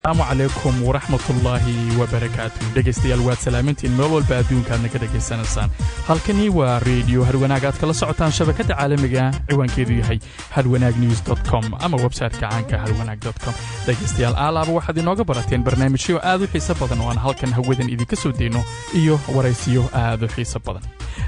السلام عليكم ورحمة الله وبركاته. دقيستيال واد سلامتين مول بعدون كان نكدقي سنسان. هالكني وراديو هالوناقات كلا سعوتان شبكة عالمية عوان كيدو يحي هالوناقnews.com أما ويب سايت كعانك هالوناق.com. دقيستيال آلاب واحد نوغا براتين برنامج شيو آذو حيسا بدن وان هالكن هودن إذي كسو دينو إيو وريسيو آذو حيسا بدن.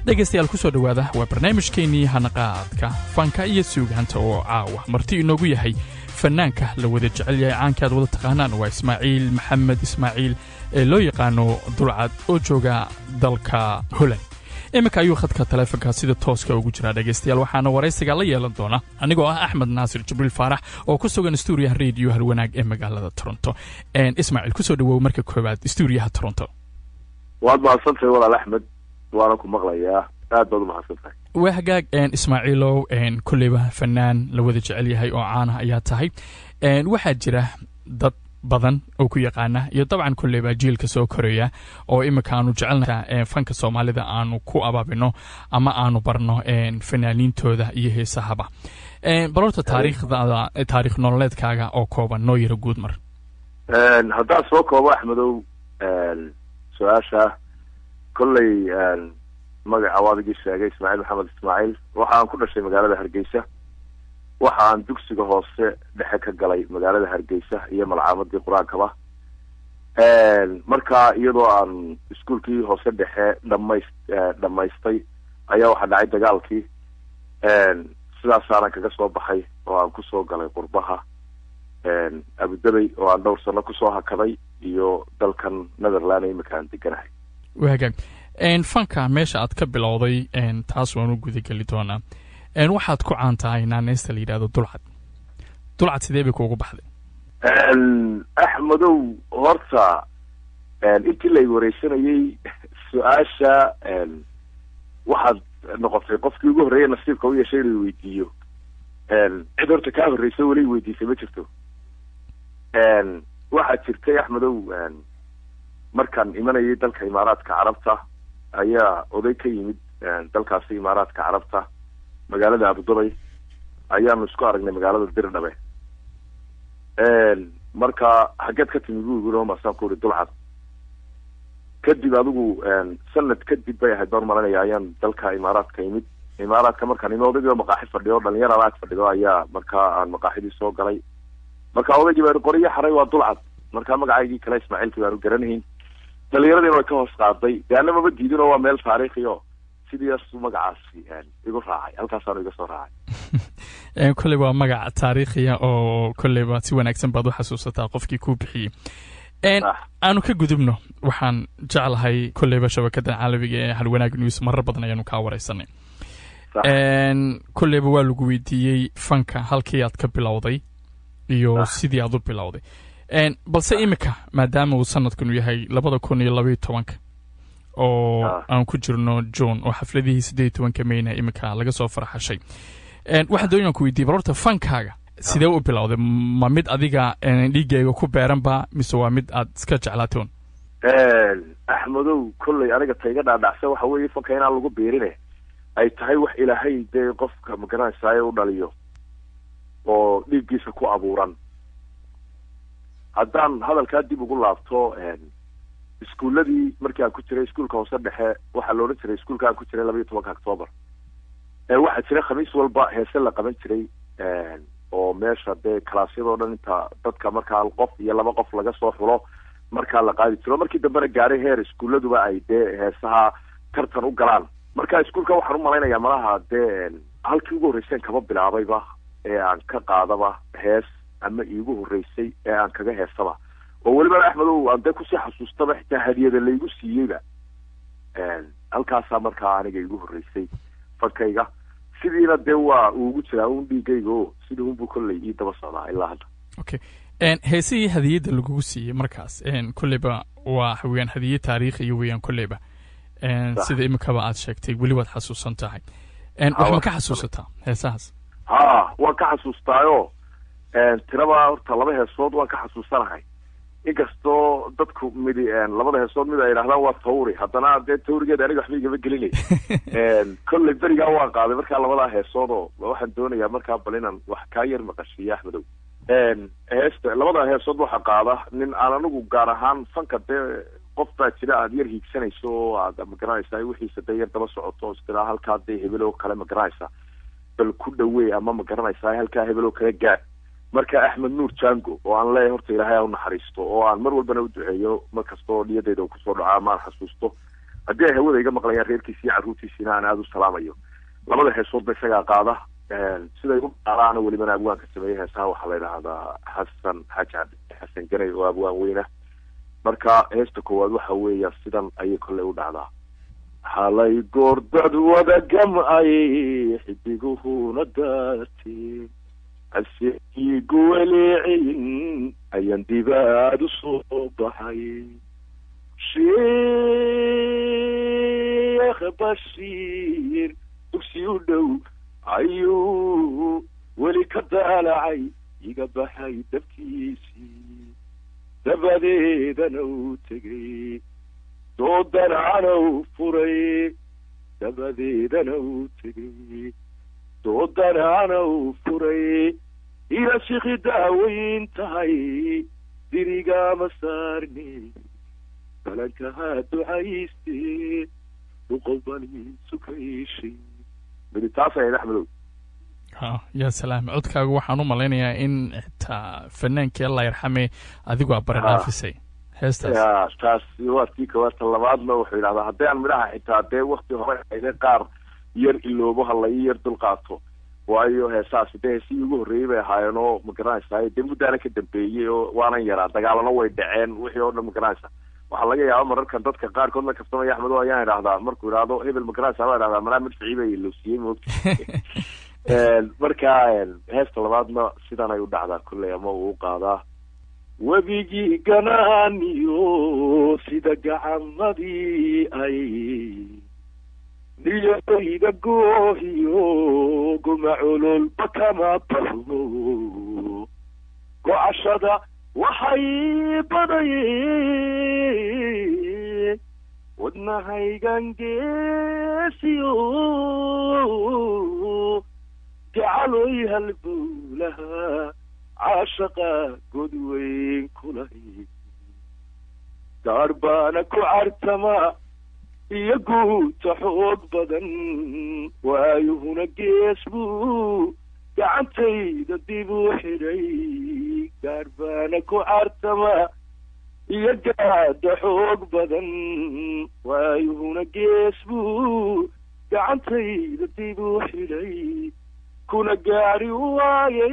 دقيستيال كسو دواده وبرنامج كيني هانقاadka فانكا إيا سوق هانتو عاوة مرتي نوغو يحي فنانك لو ودا جعل yahay caankaad wada taqaanaan waa Ismaaciil Maxamed Ismaaciil ee loo yaqaano Dulcad oo jooga dalka Holland. imika ayuu khadka taleefanka sida tooska ugu jira dhageystayaal waxaana wareysiga la yeelan doona anigoo ah Axmed Naasir Jibril Faarax oo ku sugan stuudiyaha radio Halwanaag ee magaalada Toronto. Ismaaciil ku soo dhawow marka koobaad stuudiyaha Toronto. waad mahadsantahay walaal Axmed waana ku maqlayaa aad baad u mahadsantahay. وهجاج إسماعيلو كلها فنان لو ذا جعليه هاي أعانة أياتها واحد جرا ضد بدن أو كي قانا طبعا كلها جيل كسو كوريا أو إما كانوا جعلنا فنك الصومالي ذا أنو كو أبابينو أما أنو برنو فنانين تودا إيه صحابة بروت التاريخ ذا تاريخ نولد كاجا أو كوبا نوير جودمر هذا سو كوبا أحمدو سؤاشة كل magaca waadigi sheegay Ismaaciil Maxamed Ismaaciil waxaan ku dhashay magaalada Hargeysa waxaan dugsiga hoose dhexe ka galay magaalada Hargeysa iyo malcaamadii Quraanka marka iyadoo aan iskuulkii hoose dhexe dhamaystay ayaa waxa dhacay dagaalkii sidaas aan kaga soo baxay oo aan ku soo galay qurbaha Abu Dhabi oo aan dhowr sano ku soo hakaday iyo dalkan Netherlands ee makaan deganahay wahagaag fanka meesha aad ka bilowday taas waan u guda gali doonaa waxaad ku caantahay naanaysta la yiraahdo dulcad sidee bay kuugu baxday Axmedow horta intii la wareysanayay su'aasha waxaad noqotay qofkii ugu horeeyay nasiibka u yeeshay inuu weydiiyo cid horta ka horeysay wali weydiisay ma jirto waxaad jirtay Axmedow markaan imanayay dalka Imaaraadka Carabta ayaa oday ka yimid dalkaasi Imaaraadka Carabta magaalada Abu Dhabi ayaanu isku aragnay magaalada Dirdhabe marka xageed ka timid ugu maasaan ku Dulcad kadib adigu sanad kadib bay ahayd barmaranaya ayaan dalka Imaaraadka yimid Imaaraadka markaan imaaday maqaaxi fadhiyo dhalinyarada fadhido ayaa marka aan maqaaxidii soo galay marka odaygii baa qoriyo xaray waa Dulcad marka magacaygii kale Ismaaciil baan u garanayn dhalinyarada way ka hoos qaaday yaana ma diidin oo waa meel taariikhi oo sidii asuu magacaasi igu raacay halkaas aan iga soo raacay kulli waa magac taariikhi oo kulli waa si wanaagsan baad u xasuusataa qofkii ku bixiyay aanu ka gudubno waxaan jeclahay kulli shabakada caalamiga ee Halwanaag News marar badan ayaanu ka wareysanay kulli waa lagu weydiiyay fanka halkii aad ka bilowday iyo sidii aad u bilowday balse imika maadaama uu sanadkan yahay 2012 oo aan ku jirno June oo xafladii 18 Mayna imika laga soo farxashay waxaan doonayaan ku weydiiyay barta fankaaga sidee u bilowday ma mid adiga dhigayga ku beeranba mise waa mid aad iska jeclaatoon Axmedow kulli aniga tayga dhaadhacsan waxa weeye fanka inaan lagu beerine ay tahay wax Ilaahay de qofka magaranayay u dhaliyo oo dhigiisa ku abuuran haddaan hadalkaa dib ugu laabto iskuuladii markii aan ku jiray iskuulka hoose dhexe waxa loo jiray iskuulka aan ku jiray 12 October waxa jiray khamiis walba heese la qaban jiray oo meesha de klaasyada oo dhan inta dadka markaa qof iyo laba qof laga soo xulo markaa la qaadi jiro markii dambena gaaray heer iskuuladuba ay de heesaha tartan u galaan marka iskuulka waxaan u malaynayaa malaha de halkii ugu horeysay kaba bilaabayba ee aan ka qaadaba hees ama iigu horeysay ee aan kaga heesaba oo waliba Axmedow aan ku sii xasuustaba xitaa hadiyada la igu siiyayba halkaas markaa aniga iigu horeysay fankayga sidiina de waa ugu jiraa uun dhigaygo sidii uu kulay ii daba socdaa ilaa hadda okay heesii hadiyada lagu siiyay markaas kulliba waa haween hadiye taariikhi iyo weeyaan kulliba sida imika aad sheegtay wali waad xasuusan tahay wax ma ka xasuusataa heesahaas waan ka xasuustaayo tiraba horta laba heesood waan ka xasuusanahay inkastoo dadku midi labada heesood mid ay yiraahdaan waa tawri haddana de tawrigeeda aniga waxba igama gelinay kulli beriga waan qaaday marka labada heesood oo waxaan doonayaa markaa bal inaan wax ka yar maqashiyo Axmedow heesta labada heesood waxa qaada nin aan anigu gaar ahaan fanka dee qof baa jira aad yar hiigsanayso oo aad magaranaysaa wixiisa dee yar daba socoto istira halkaa dee hebel oo kale magaranaysaa bal ku dhaweey ama magaranaysaa halkaa hebel oo kale gaar marka Axmed Nuur Jango oo aan leeyahay horta Ilaahay u naxariisto oo aan mar walba u duceeyo markastoo niyadeyda ku soo dhaca ma xasuusto haddii hawada iga maqlayaan reerkiisa iyo carruurtiisa aan aad u salaamayo labada heesood ba isaga qaada siday u qaadaan waliba abwaanka sameeyay heesaha waxa la yiraahdaa Xasan Garay oo abwaan weyna marka heesta koowaad waxa weeyaa sidan ayay kale u dhacdaa halay goordad wada gamay xidiguhuna daartay asii guwaleecin ayan dibaad soo baxay Sheekh Bashiir dugsi u dhow ayuu weli ka daalacay iga baxay dabkiisii dabadeedana uu tegay doodana uu furay dabadeedana uu tegay doodana uu furay ila sheekhi daaweyn tahay diriga masaarni balanka ducayste uqbali sukayshi midtaasa ay Axmed يا سلام عدك waxaan u maleynayaa in fanaanka Allah yarxame adigu abar dhaafisay heestaas ya taas waqti ka warta labaadna wuxuu yiraahdaa hadaan midhaha xitaa dee waqti hore ay qaar yar iloobo halay yar dulqaato waayo heesaas dee si ugu horeeyay bay haayano magaranaysaa dee muddaana ka dambeeyay oo waanan yaraa dagaalana way dhaceen wixii oo dhan magaranaysaa waxa laga yaabaa mararkan dadka qaar kood la kaftamay Axmed oo ayaan yiraahdaa markuu yiraahdo hebel magaranaysaa waa yiraahdaa malaamid ficiibay loo siiyay moogtay marka heesta labaadna sidan ay u dhacdaa kulay ama uu qaadaa wabigi ganaaniyo sida gacamadii ay niyadayda goohiyo gumaculul bakama barno go'ashada waxay badayeen wadnahaygan geesiyo jacaloy halbuulaha caashaqa godweyn kulay gaarbaana ku cartama iyo guuta xoog badan waayuhuna gees buu gacantayda dib u xidhay gaarbaana ku cartama iyo gaada xoog badan waayuhuna gees buu gacantayda dib u xidhay kuna gaari waaye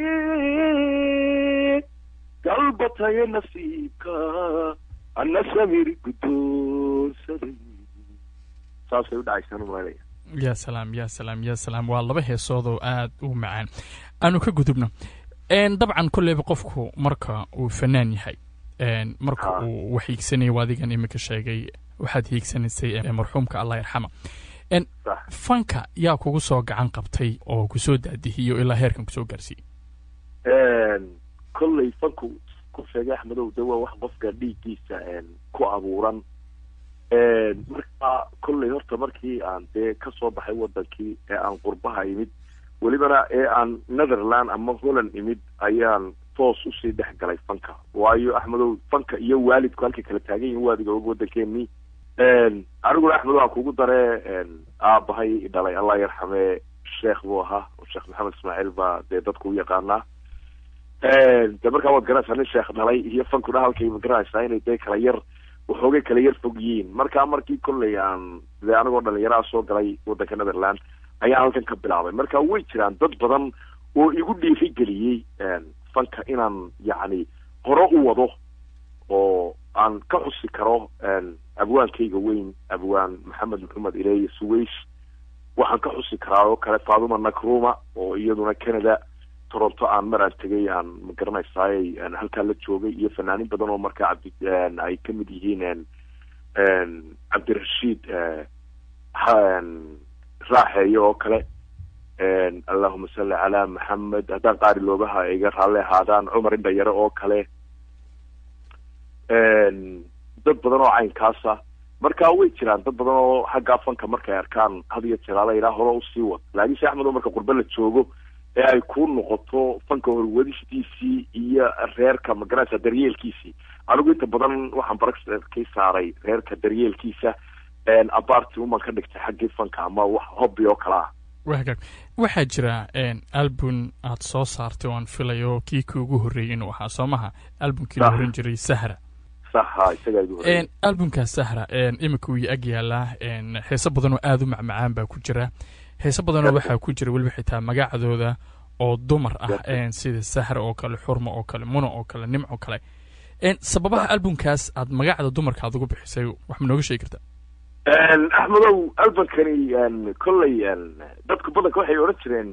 galbatay nasiibka anna samir gudoonsaday saasay u dhacaysan umaleeya يا سلام يا سلام يا سلام والله heesoodo aad u macaan aanu ka gudubno dabcan kullee qofku marka uu fanaan yahay marka uu wax hiigsanay waadigan imika sheegay waxaad hiigsanaysay marxuumka Allah yarxama fanka yaa kugu soo gacan qabtay oo ku soo daadihiyo ilaa heerkan ku soo gaarsiiyay kullee fanku ku sheegay Axmed oo dawa wax qofka dhiigiisa ku abuuran marka kullee horta markii aan dee ka soo baxay wadankii ee aan qurbaha imid walibana ee aan Netherland ama Holland imid ayaan toos u sii dhex galay fanka waayo Axmed oo fanka iyo waalidku halka kala taagan yihiin waadiga wadankeennii anigu Axmed waan kugu daree aabahay dhalay Allah yarxame sheekh buu ahaa sheekh Maxamed Ismaaciil baa dee dadku u yaqaanaa dee markaa waad garanaysaa nin sheekh dhalay iyo fankuna halkay magaranaysaa inay dee kala yar waxoogay kala yar fog yihiin markaa markii kolley aan dee anigoo dhalinyaraa soo galay wadanka Netherland ayaa halkan ka bilaabay marka way jiraan dad badan oo igu dhiirigeliyey fanka inaan yacni hore u wado oo aan ka xusi karo abwaankayga weyn abwaan Maxamed Maxamed Ilaahi Suwaysh waxaan ka xusi karaa oo kale Faaduma Nakruma oo iyaduna Canada Toronto aan maraan tagay aan magaranaysaa aan halkaa la joogay iyo fanaanin badan oo markaa ay ka mid yihiin Cabdirashiid raaxeeyo oo kale Allahumma salli ala Muhammad haddaan qaari loogaha iga raalle ahaadaan Cumar Indhayare oo kale dad badan oo caynkaasa marka way jiraan dad badan oo xagga fanka markay arkaan had iyo jeer ilaa hore u sii wad laakiin Axmed oo marka qurba la joogo ee ay ku noqoto fanka horwadistiisii iyo reerka magarasa daryeelkiisii anigu inta badan waxaan barakay saaray reerka daryeelkiisa abaartii uman ka dhigtay xaggii fanka ama wax hobby oo kale ah waxaa jira album aad soo saartay oan filayo kii kuugu horreeyey inuu ahaa soo maha albumkii la oran jiray sahra saxa isagaa igu horreeyey albumkaas sahra imika uu ag yaalaa heeso badan oo aada u macmacaan baa ku jira heeso badanoo waxaa ku jira weliba xitaa magacdooda oo dumar ah sida sahra oo kale xurmo oo kale muno oo kale nimco kale sababaha albumkaas aad magacda dumarka aad ugu bixisay wax ma nooga sheegi kartaa axmedow albankani kolley dadku badanka waxay odhan jireen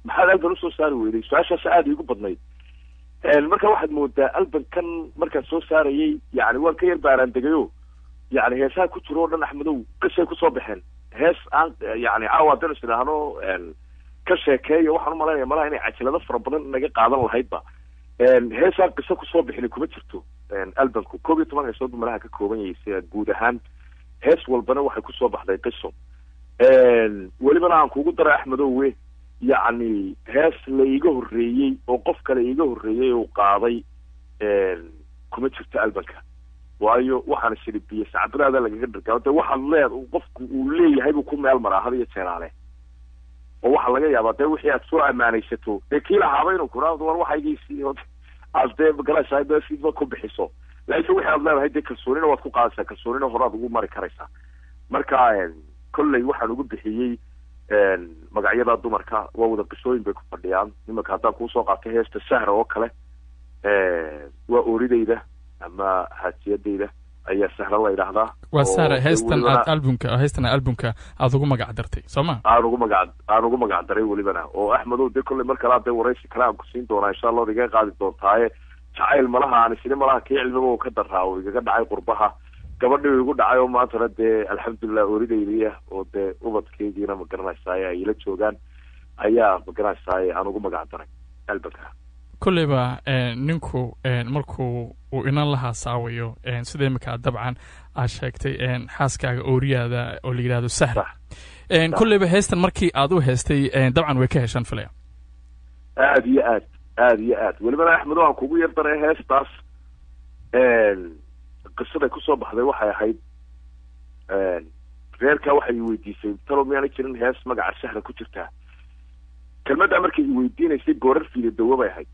maxaad alban usoo saari weyday su-aashaas aada iigu badnayd marka waxaad moodaa albankan markaan soo saarayay yani waan ka yar baaraan degayo yani heesaha ku jiro o dhan axmedow qisay kusoo baxeen hees aan yani caawa haddaynu is idhaahno ka sheekeeyo waxaan umalaynaya malaha inay cajalado fara badan naga qaadan lahaydba heesaan qiso kusoo bixini kuma jirto albanku 11 heesood buu malaha ka kooban yahay sida guud ahaan hees walbana waxay kusoo baxday qiso welibana aan kugu daray axmedowe yacni hees la iiga horreeyey oo qof kale iiga horreeyey oo qaaday kuma jirto albanka waayo waxaana shiribiye sacabadaada lagaga dhirgaa de waxaad qofku uu leeyahay buu ku meel maraa had iyo jeeraale oo waxaa laga yaabaa dee wixii aad soo ammaanaysato dee kii lahaaba inuu kuraado war waxaygiisii aad dee magalashahay dee sidba ku bixiso laakiin wixii aad leedahay dee kalsoonina waad ku qaadaysaa kalsoonina horaad ugu mari karaysaa marka kolley waxaan ugu bixiyey magacyada dumarka waa wada qisooyin bay ku fadhiyaan nimanka haddaan kuusoo qaatay heesta sahra oo kale waa ooridayda ama haajiyadayda ayaa sahra la yidhaahdaa waa sahra heestan albumka aad ugu magac dartay soo ma aan ugu magac daray welibana oo axmedow dee kolley mar kale dee waraysi kale aan ku siin doonaa insha allah iga qaadi doontaaye jacayl malaha aan isini malaha kii cilmiba ka daraa oo igaga dhacay qurbaha gabadhii igu dhacay oo maantana dee alxamdulilah ooridaydiya oo dee ubadkeygiina ma garanaysaay ay ila joogaan ayaa ma garanaysaay aan ugu magac daray albanka kolleyba ninku markuu uu inan la haasaawayo sida imika dabcan aad sheegtay xaaskaaga ooriyaada oo la yidhahdo sahra kolleyba heestan markii aad u heestay dabcan way ka heshaan filaya aada iyo aad welibana axmedo aan kugu yar daray heestaas qisaday kusoo baxday waxay ahayd reerkaa waxay iweydiisay talo miyaana jirin hees magaca sahra ku jirtaa kelmaddaa markay iweydiinaysay goorar fiidadowo bay ahayd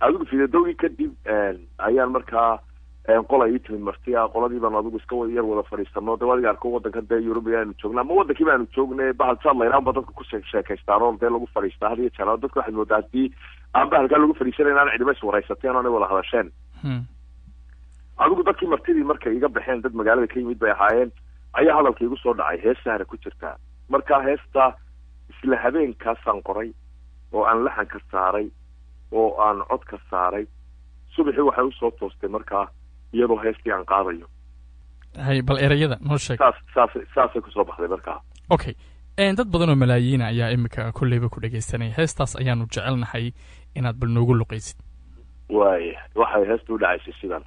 adigu fiidadowgii kadib ayaan markaa qola ii timid martiya qoladii baanu adigu iska yar wada fadhiisano de adiga arko wadanka dee yurubiya aanu joogna ama wadankii baanu joognay bahalsaad laynaanba dadka ku sheekaystaan oo dee lagu fadhiistaa had iyo jeer dadka waxaad moodaa haddii aan bahalkaa lagu fadhiisanay inaan cidhiba is waraysateen oonay wada hadasheen adigu dadkii martidii markay iga baxeen dad magaalada ka yimid bay ahaayeen ayaa hadalka igu soo dhacay hees sahra ku jirtaa markaa heesta isla habeenkaasaan qoray oo aan laxan ka saaray oo aan cod ka saaray subaxii waxay usoo toostay markaa iyadoo heestii aan qaadayo hay bal erayada noo sheeg saasay kusoo baxday markaa okay dad badan oo malaayiina ayaa imika kolleyba ku dhegaystanaya heestaas ayaanu jecelnahay inaad bal noogu luqaysid waaya waxay heesta u dhacaysay sidan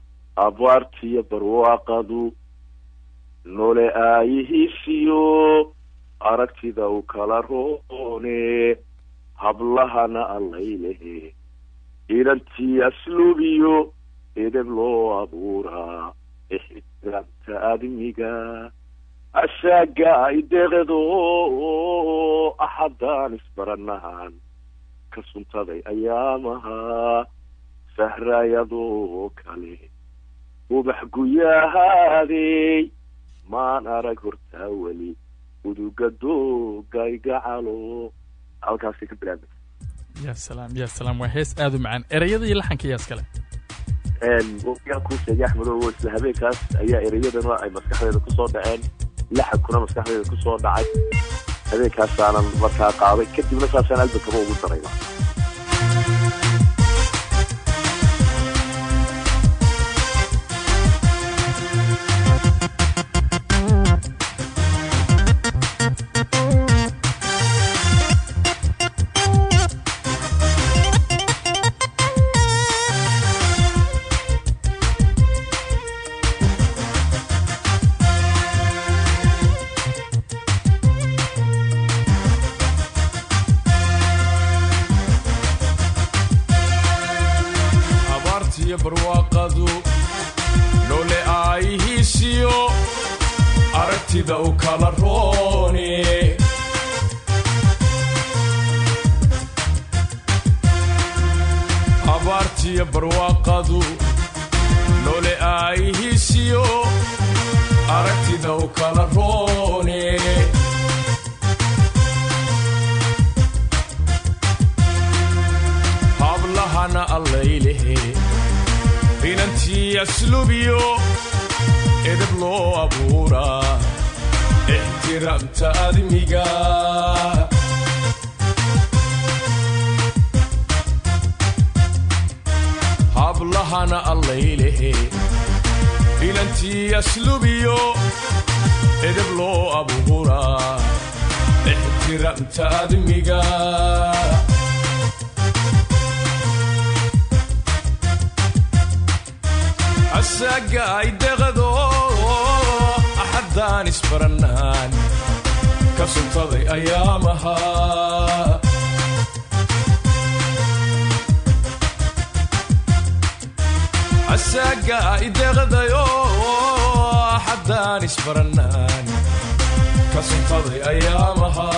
abaartiyo barwaaqadu noole aayihiisiyo aragtida u kala roone hablahana allaylehe inantii asluubiyo edeb loo abuuraa ixtiraamta aadmiga ashaaga ay deeqdo axadaan isbaranahan ka suntaday ayaamaha sahrayadoo kale ubax guyahaadey maan arag hortaa weli uduga dooga iga calo halkaasay ka bilaabay ya salaam waa hees aada u macaan erayada iyo laxanka yaas kale waqtigaan kuu sheegay axmedow isla habeenkaas ayaa erayadana ay maskaxdeeda kusoo dhaceen laxankuna maskaxdeeda kusoo dhacay habeenkaasaanan markaa qaaday kadibna saasaan albankaba ugu darayba nole ayhiisiyo aragtida u kala roone abaartiya barwaaqadu nole ayhiisiyo aragtida u kala roone hablahana allaylehe inantii aslubiyo edeb loo abuuraa ixtiraamta admiga hablahana allaylehe inantii aslubiyo edeb loo abuuraa ixtiraamta admiga asaga ay deqdo axadaan isbarannaan ka suntaday ayaamaha asaga ay deqdayo axadaan isbarannaan ka suntaday ayaamaha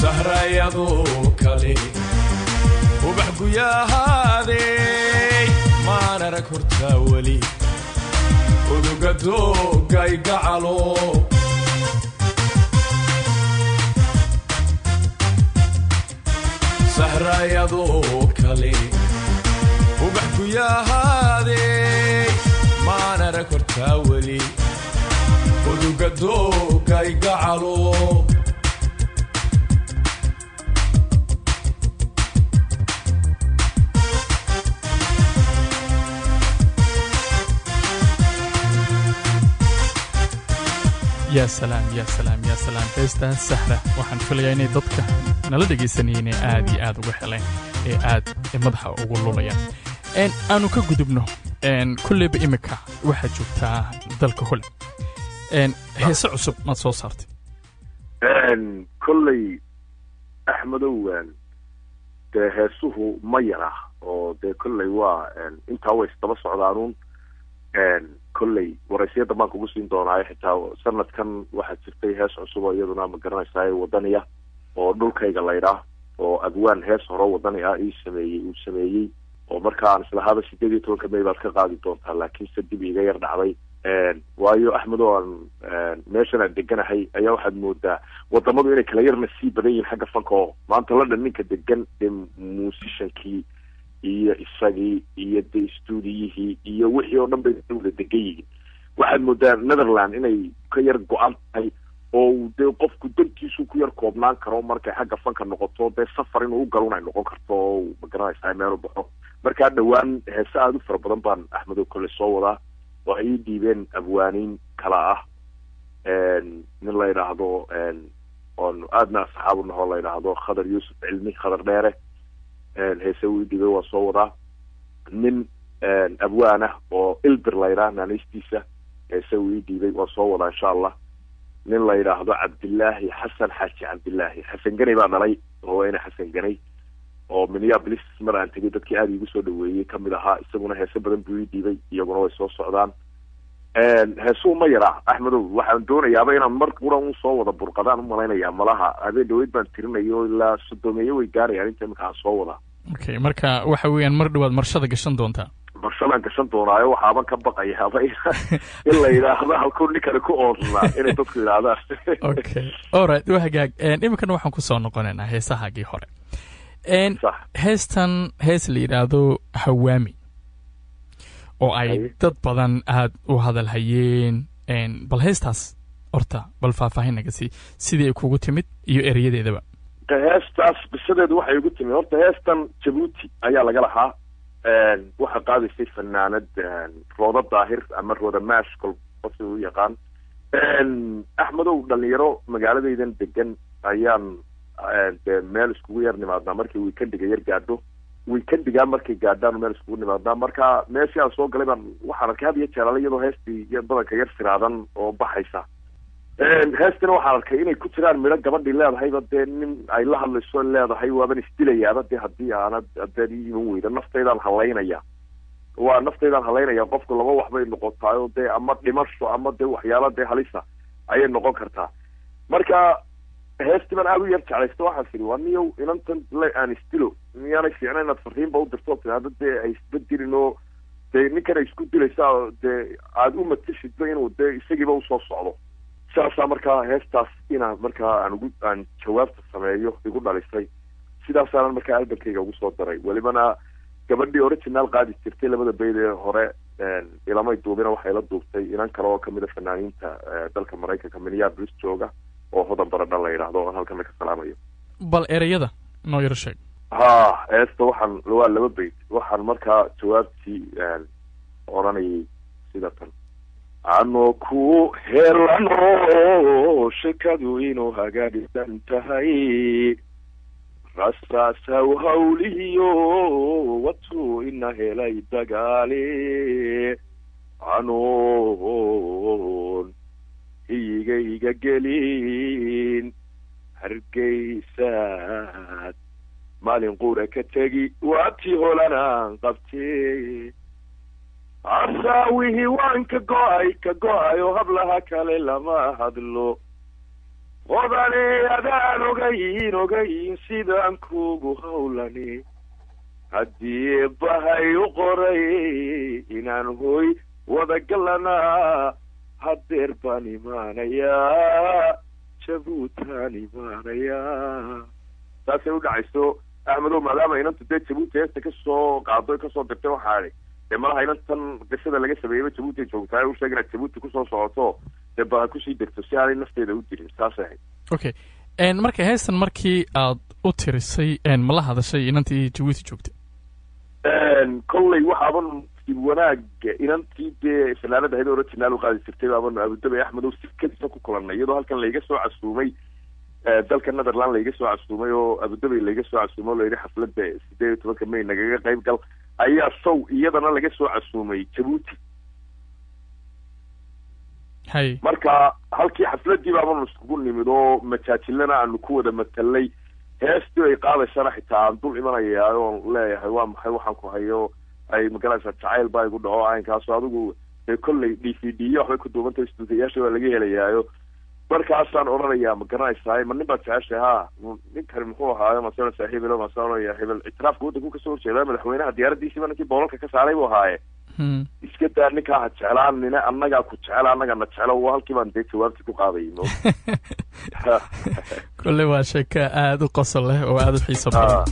sahrayadoo kale ubax guyahaadey maan arag hortaa weli uduga doogay gacalo sahrayadoo kale ubax guyahaadey maan arag hortaa weli uduga doogay gacalo يا سلام يا سلام يا سلام هيستا سحرة waxaan filayaa inay dadka nala dhageysanayeen aad uga heleen aad madaxa ugu lulayaan aanu ka gudubno kulleeba imika waxa joogtaa dalka hole heesa cusub ma soo saartay kullay axmedow de heesuhu ma yara oo de kullay waa intaa way isdaba socdaanuun kullay waraysyada baan kugu siin doonaa xitaa sanadkan waxaa jirtay hees cusub oo iyaduna ma garanaysaa wadaniya oo dhulkayga laydhaa oo adwaan hees hore wadani ah uu sameeyey oo markaan islahaaba 18 May baad ka qaadi doontaa laakiin dib iga yar dhacday waayo axmedo aan meeshana deganahay ayaa waxaad moodaa wadamadu inay kala yarna sii badan yihiin xagga fanka oo maanta la dhaninka degan musiciankii iyo isagii iyo de stuudiyihii iyo wixii oo dhan bay wada degan yihiin waxaad moodaa Netherland inay ka yar go'an tahay oo de qofku dantiisu ku yar koobnaan karo markay xagga fanka noqoto de safar inuu u galo inay noqon karto ma garanaysaa meel u baxo marka dhawaan heesa aad u fara badan baan axmedo kale soo wadaa oo ay diibeen abwaaniin kala ah nin la yiraahdo oo aadna asxaabuna oo la yiraahdo Khadar Yusuf Cilmi Khadar Dheere heesa uu diibay waa soo wadaa nin abwaana oo ilbir la yiraahdo naanistiisa heesa uu diibay waa soo wadaa insha Allah nin la yiraahdo Cabdillaahi Xasan Xaaji Cabdillaahi Xasan Ganay baa dhalay oo ina Xasan Ganay oo Minneapolis mar aan tagay dadkii aad igu soo dhaweeyay kamid ahaa isaguna heesa badan buu diibay iyaguna way soo socdaan heesuu ma yara axmedow waxaan doonayaa inaan mar quran u soo wada burqadaan u malaynayaa malaha habeen dhaweyd baan tirinayo ilaa 30 way gaarayaan inta markaa soo wada okay marka waxa weeyaan mar dhawaad marshada gashan doontaa marshada gashan doonaayo waxaaban ka baqayaaba in la yiraahdo halkuu ninkana ku oodnaa inay dadku yiraahdaan okay alright waa hagaag imikana waxaan ku soo noqonaynaa heesahaagii hore heestan hees la yiraahdo Hawaami oo ay dad badan aad u hadal hayeen bal heestaas horta bal faahfaahin naga sidii ay kugu timid iyo erayadeedaba heestaas bisadeedu waxay ugu timid horta heestan Djibouti ayaa laga lahaa waxa qaadisay fanaanad Rooda Daahir ama Rooda Maashkol qofkii u yaqaan axmedow dhalinyaro magaaladaydan degan ayaan meel iskugu yar nimaadnaa markii weekendiga yar gaadho weekendiga markay gaadhaan meel iskugu nimaadnaa marka meeshii aan soo galay baan waxaan arkay hadiya jeelal iyadoo heestii iyo badanka yar siraadan oo baxaysa heestana waxaan arkay inay ku jiraan midho gabadhii leedahayba dee nin ay la hadlayso leedahay waaban isdilayaaba dee haddii aanad adeed ii iman weyda naftaydaan halaynaya waa naftaydaan halaynaya qofku laba waxbay noqotaayo dee ama dhimasho ama dee waxyaala dee halisa ayay noqon kartaa marka heestii baan aad u yar jeclaysta waxaan tidhi waa niyow inantan aan isdilo miyaanay fiicna inaad fariinba u dirto tidhaahdo dee ay isbedilin oo dee ninkan ay isku dilaysaa dee aada u matashidba inuu dee isagiiba usoo socdo saasaa markaa heestaas inaan markaa aan jawaabta sameeyo igu dhalisay sidaasaanan markaa albankayga ugu soo daray welibana gabadhii original qaadi jirtay labada bayd ee hore ilamay duubina waxay la duubtay inan kale oo kamid a fanaaniinta dalka maraykanka minneapolis jooga oo hodan baradhan la yidhaahdo oo halkan ka salaamayo bal ereyada noo yaro sheeg ha heesta waxaan waa laba bayd waxaan markaa jawaabtii odhanayay sida tan ano ku helano shekadu inuu hagaagsan tahay rasaasaw hawlihiyo watuu ina helay dagaale anoon hiyigayga gelin hargeysaad maalin qura ka tegi waatii holanaan qabtee asaawihii waan ka go-ay oo hablaha kale lama hadlo odane adaan ogayin sidaan kugu hawlani haddii bahay u qoray inaan hoy wadagalana hadeer baan imaanayaa jabuutaan imaanayaa saasay u dhacayso axmedow maadaama inanta dee jabuuti heesta kasoo qaado kasoo dirtay waxaa dee malaha inantan qisada laga sameeyeyba jabuuti joogtaa u sheeg inaad jabuuti kusoo socoto dee baha kusii degto si aanay nafteeda u dirin saasay ahayd okay marka heestan markii aad u tirisay ma la hadashay inantii jabuuti joogtay kolley waxaaban wanaag inantii dee fanaanada ahayd original u qaadi jirtay baaban abudabay axmedow si kadisa ku kulannay iyadoo halkan layga soo casuumay dalka netherland layga soo casuumay oo abudabay layga soo casuumay oo layidhi xafladda 18 May nagaga qayb gal ayaa sow iyadana laga soo casuumay jabuuti hay marka halkii xafladii baabanu iskugu nimid oo majaajilana aanu ku wada matalay heestii ay qaadaysana xitaa aan dul imanaya oon leeyahay waa maxay waxaan ku hayo ay magaranaysaa jacayl baa igu dhaco aynkaasoo adigu dee kolley DVD waxbay ku duubantay stuudiyayaasha waa laga helayaayo markaasaan odhanayaa ma garanaysaa ma nin baad jeceshay ha ninkani muxuu ahaayo masano saaxiibilo masanaya hebel ictiraafka waddanku kasoo horjeedaa madaxweynaha diyaaradiisiiba ninkii boolalka ka saaray buu ahaaye iska daa ninkaa ha jeclaanine annagaa ku jecel annagana jeclo waa halkii baan dee jawaabtii ku qaadayay kolley waa sheeko aada u qosol leh oo aada u xiiso badan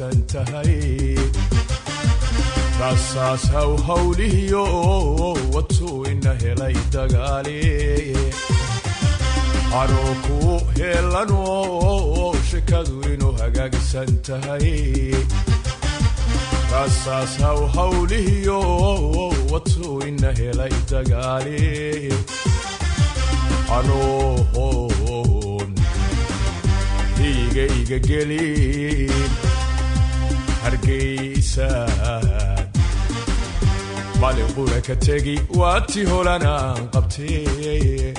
santahay rasaas hawliyo watu ina helay dagaali aroku helano shakadu inu hagaagisan tahay rasaas hawliyo watu ina helay dagaali anoon iga gelin hargeysa maalin qura ka tegi waati holanaan qabtee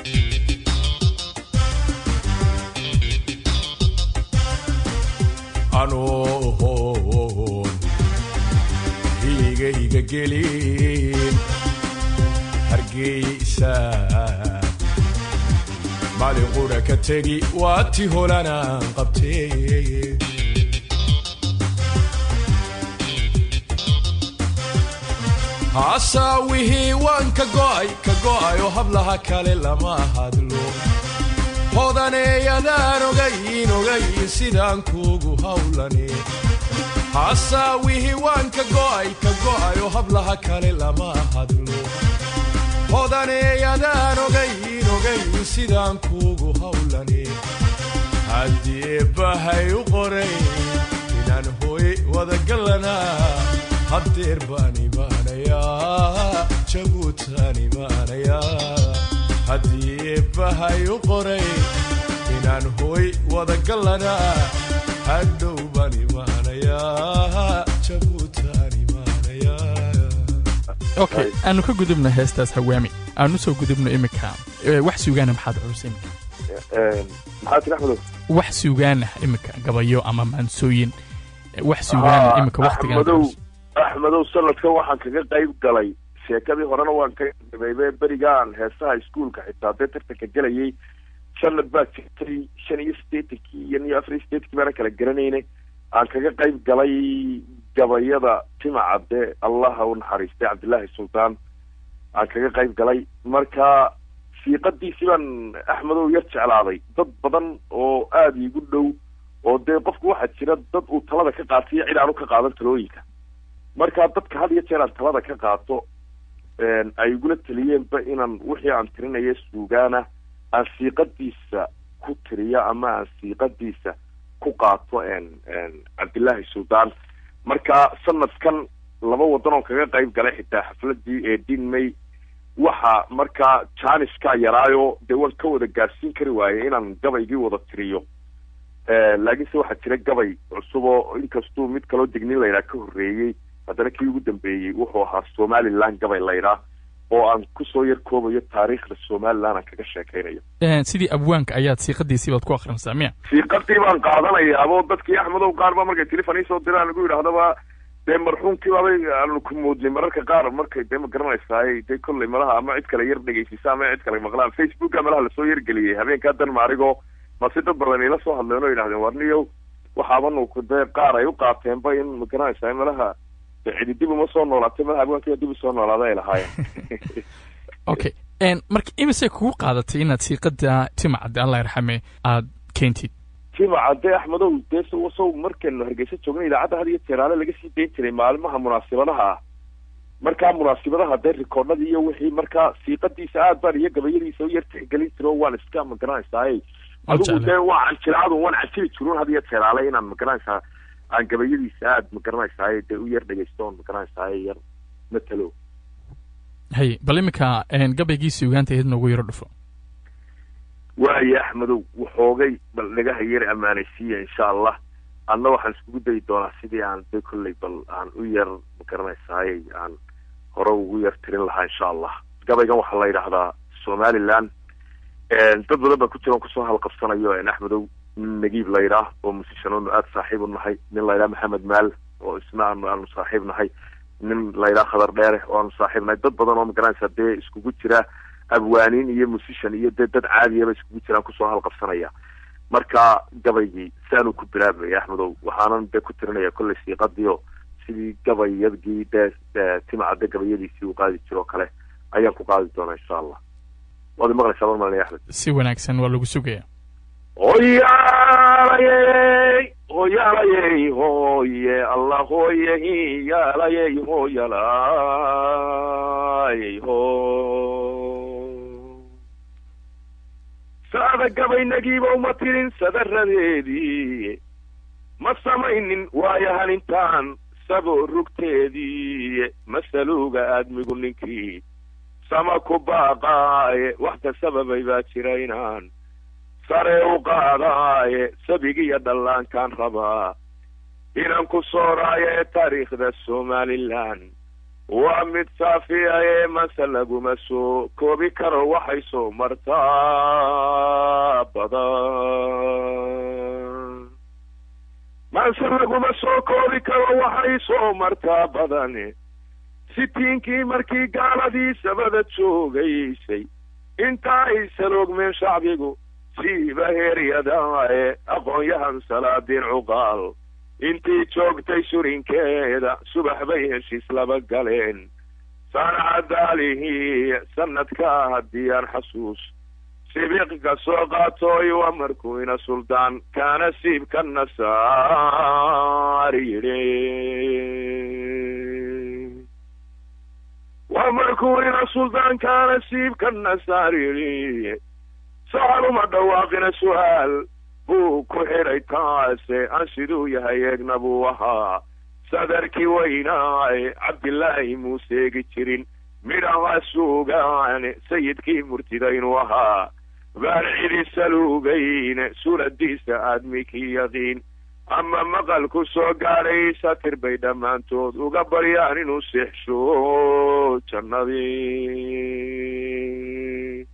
anoon iga gelin hargeysa maalin qura ka tegi waati holanaan qabtee hasaawihii waan ka go'ay oo hablaha kale lama hadlo hodaneeyadaan ogayn sidaan kuugu hawlane hasaawihii waan ka go'ay oo hablaha kale lama hadlo hodaneeyadaan ogayn sidaan kuugu hawlane haddii bahay u qoray inaan hooy wadagallanaa haddeer baan imaanayaa jabuutaan imaanayaa haddii bahay u qoray inaan hooy wadagallanaa hadhow baan imaanayaa jabuutaan imaanayaa okay aanu ka gudubna heestaas hawaami aanu soo gudubno imika wax suugaana maxaad culus imika maxaad tiraahdo wax suugaana imika gabayo ama maansooyin wax suugaana imika waqtigan axmedow sanadkan waxaan kaga qayb galay sheekadii horena waan ka gabaybe berigaan heesaha iskuulka xitaa dee tartanka gelayay sanad baa jirtay 85 iyo 84 baana kala garanayne aan kaga qayb galay gabayada timacade allaha u naxariistay cabdillaahi sultaan aan kaga qayb galay marka siiqadiisii baan axmedow yar jeclaaday dad badan oo aada iigu dhow oo dee qofku waxaa jira dad uu talada ka qaatiyo cid aanu ka qaadan talooyinka markaa dadka had iyo jeer aan talada ka qaato ay igula taliyeenba inaan wixii aan tirinaya suugaana aan siiqadiisa ku tiriyo ama aan siiqadiisa ku qaato cabdillaahi sultaan marka sanadkan 2 wadan oo kaga qayb galay xitaa xafladii ee dinmay waxa markaa jaaniskaa yaraayo dee waan ka wada gaarsiin kari waayey inaan gabaygii wada tiriyo laakiinse waxaa jira gabay cusub oo inkastuu mid kaloo degnin laydhaa ka horreeyey haddana kii ugu dambeeyey wuxuu ahaa somaliland gabay laydhaa oo aan kusoo yar koobayo taariikhda somaliland aan kaga sheekaynayo sidii abwaanka ayaad siiqadiisii baad ku akhrinaysaa miya siiqadii baan qaadanayaabo dadkii axmedow qaar baa markay telefon iisoo diraan lagu yidhaahdaba dee marxuumkii baabay aanu ku moodnay mararka qaar markay dee ma garanaysaay dee kollay malaha ama cid kale yar dhegaysisa ama cid kale maqlaan facebooka malaha lasoo yargeliyey habeenkaa danmarigoo mase dad badan ila soo hadleen oo yidhahdeen warniyow waxaabanu dee qaar ay u qaateenba in ma garanaysaay malaha cidi dib uma soo noolaatay malaha abwaankiiba dib usoo noolaada ay lahaayeen okay marka imise kugu qaadatay inaad siiqada timacade allah yarxame aad keentid timacade axmedow dee sow markaynu hargeysa joognay idaacadda had iyo jeeraale laga sii dayn jiray maalmaha munaasibadaha ah markaa munaasibadaha dee rikoodhadii iyo wixii markaa siiqadiisa aad baan iyo gabayadiisa u yar tixgelin jiro waan iska ma garanaysaay adigu dee waa canjilacadu waan cajibi jiruun had iyo jeeraale inaan ma garanaysaa aan gabayadiisa aad ma garanaysaay dee u yar dhegaysto oon ma garanaysaay yar matalo hay bal imika gabaygii suugaanta ahayd noogu yaro dhufo waaye axmedow waxoogay bal dhagaha yar ammaanaysiiya insha allah adna waxaan iskugu dayi doonaa sidii aan dee kolley bal aan u yar ma garanaysaay aan hore ugu yar tirin lahaa insha allah gabaygan waxaa la yidhaahdaa somaliland dad badan baa ku jira on kusoo halqabsanayo axmedow nin nagiib laydhaah oo musishanoonu aada saaxiib u nahay nin laydhaha maxamed maal oo isna aanu saaxiib nahay nin laydhaha khadar dheere oo aanu saaxiib nahay dad badan oo magaranaysa dee iskugu jira abwaaniin iyo musishan iyo dee dad caadiyaba iskugu jiraan kusoo halqabsanaya marka gabaygii saanuu ku bilaabmaya axmedow waxaanan dee ku tirinaya kolley siiqadiio sidii gabayadgii dee timacade gabayadiisii uu qaadi jiro o kale ayaan ku qaadi doonaa insha allah waad imaqlaysaa mar malnay axmed si wanaagsan waa lagu sugaya oyaalayey hooyalayey hooye alla hooye yaalayey hooyalayey saada gabaynagiiba uma tirin sadaradeedii ma samaynin waayahan intaan saboo rugteedii masaluuga aadmigu ninkii sama ku baaqaaye waxta sababay baa jira inaan sare u qaadaaye sabigiyo dhallaankaan rabaa inaan ku sooraaye taariikhda somalilan waa mid saafiyaye mase laguma soo koobi karo waxay soo martaa badan mase laguma soo koobi karo waxay soo martaa badane sitiinkii markii gaaladii sabada joogaysay inta ay saloogmeen shacbigu siiba heeryadaaye aqoon-yahan salaadiin cuqaal intii joogtay surinkeeda subax bay heshiis laba galeen saanacadaalihii sanadkaa haddii aan xasuus sibiiqka soo qaatooy waa markuu ina suldaan kaana siibka nasaar yidhi waa markuu ina suldaan kaana siibka nasaar yidhi saxal uma dhawaaqina su-aal buu ku xidhay taase aan siduu yahay eegna buu ahaa sadarkii weynaaye cabdilaahi muuse eegi jirin midhaha suugaane sayidkii murtida inuu ahaa baan cidi saluugayne suuradiisa aadmikii yaqiin ama maqal ku soo gaadhay satir bay dhammaantood uga baryaan inuu seexsho jannadii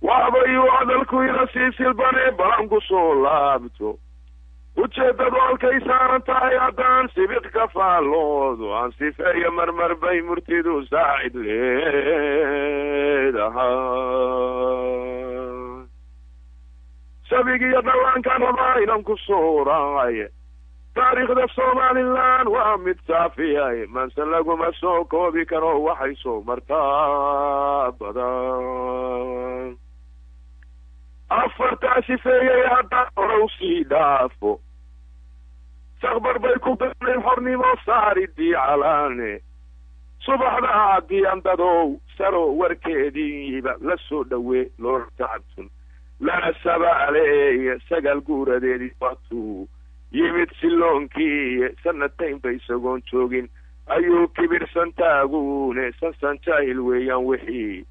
waabayuu hadalku ina sii silbane balan ku soo laabto ujeeddadu halkay saaran tahay haddaan sibiq ka faalloodo aan sifeeyo marmar bay murtidu saacid leedahaa sabigiyo dhallaankaan rabaa inan ku sooraaye taariikhda somalilan waa mid saafiyaye manse laguma soo koobi karo waxay soo martaa badan afartaa sifeeyey haddaan hore usii dhaafo sakbar bay ku beeneen xornimo saaridii calaane subaxda haddii andadow saro warkeediiba la soo dhawee loola tacabtun lana sabaaleeye sagaal guuradeedii waatuu yimid siloonkii sanataynba isagoon joogin ayuu kibirsan taagune sansan jaahil weeyaan wixii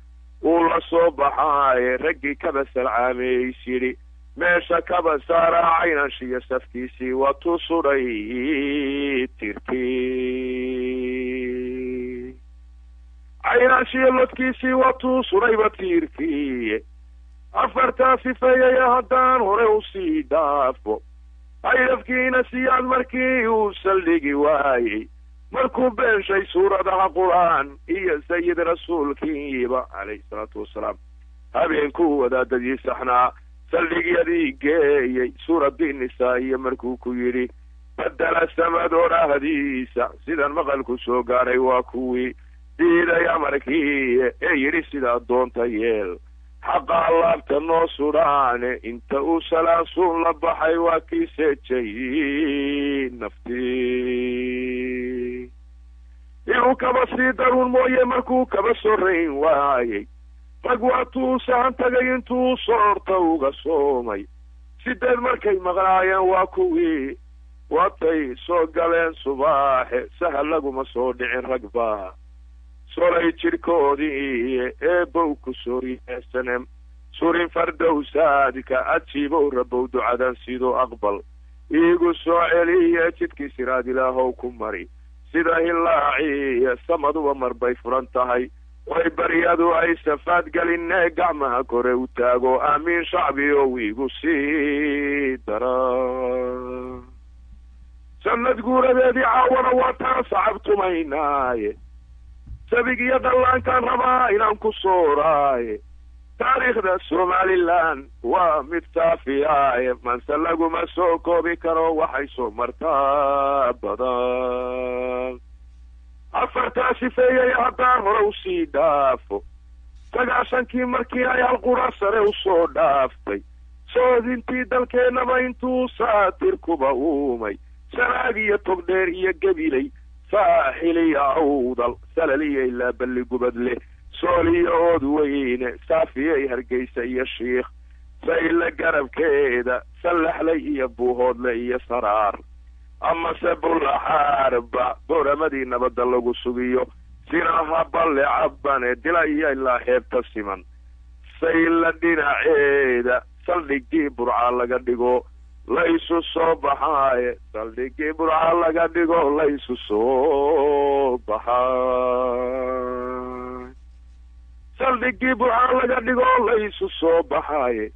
uu la soo baxaaye raggii kaba salcaameeys yidhi meesha kaba saaraa caynanshiyo safkiisii waa tuu sudhay tiirkii caynanshiyo lodkiisii waa tuu sudhayba tiirkii afartaa sifeeyaya haddaan hore usii dhaafo aydafkiina siyaad markii uu saldhigi waayey markuu beenshay suuradaha qur-aan iyo sayid rasuulkiiba calayhi salaatu wasalaam habeenkuu wadaadadii saxnaa saldhigyadii geeyey suuradii nisaa iyo markuu ku yidhi badala samad odhahdiisa sidan maqalku soo gaadhay waa kuwii diiday amarkii ee yidhi sidaa doonta yeel xaqaa laabta noo sudhaane inta uu salaansuun la baxay waa kii seejay naftii inuu kaba sii daruun mooye markuu kaba sorayn waayey rag waatuu sahan tagay intuu soorta uga soomay sideed markay maqnaayeen waa kuwii watay soo galeen subaaxe sahal laguma soo dhicin ragba solay jidhkoodii eebow ku sooryeesanem surin fardowsaadka ajiibow rabow ducadan sidoo aqbal iigu soo celiye jidkii siraad ilaahow ku mari sida hilaaciiyo samaduba mar bay furan tahay way baryadu ay safaad gelinee gacmaha kore u taago aamiin shacbi oo iigu sii dara sanad guuradeedii caawana waa taan sacabtumaynaaye sabigiyo dhallaankaan rabaa inaan ku sooraaye taariikhda somalilan waa mid saafiyaaye manse laguma soo koobi karo waxay soo martaa badan afartaa sifeeyey haddaan hore usii dhaafo 9 markii ay halqura sare usoo dhaaftay soodintii dalkeennaba intuu saatirkuba uumay sanaag iyo togdheer iyo gabilay saaxil iyo awdal salal iyo ilaa balli gubadle sool iyo ood weyne saafiyey hargeysa iyo shiikh sayla garabkeeda sallaxlay iyo buuhoodle iyo saraar amase bullaxaarba booramadii nabadda lagu sugiyo sinaha balle cabbane dila iyo ilaa heebta siman sayla dhinaceeda saldhigii burca laga dhigo laysu soo baxaaye saldhigii burca laga dhigo laysu soo baxaay saldhigii burca laga dhigo laysu soo baxaaye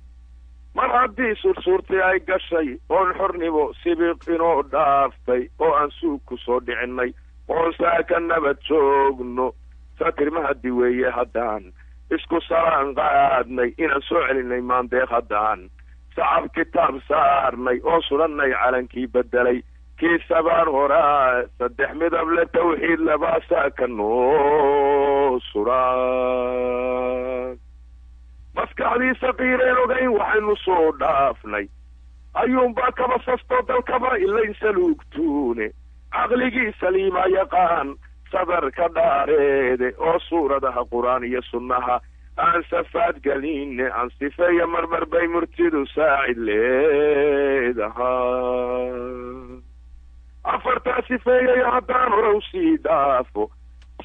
mar haddii sursuurtii ay gashay oon xornimo sibiq inoo dhaaftay oo aan suug ku soo dhicinay oon saaka nabad joogno satirma haddi weeye haddaan isku salaan qaadnay inaan soo celinay maandeeq haddaan sacab kitaab saarnay oo sudhannay calankii bedelay kii sabaan horaa 3 midable tawxiid labaa saaka noo sudhaan maskaxdii saqiireen ogayn waxaynu soo dhaafnay ayuunbaa kaba sastoo dalkaba ilayn saluugtuune caqligii saliima yaqaan sadarka dhaareede oo suuradaha qur-aan iyo sunnaha aan safaad gelinne aan sifeeya marmar bay murtidu saacid leedahaa afartaa sifeeyaya haddaan hore usii dhaafo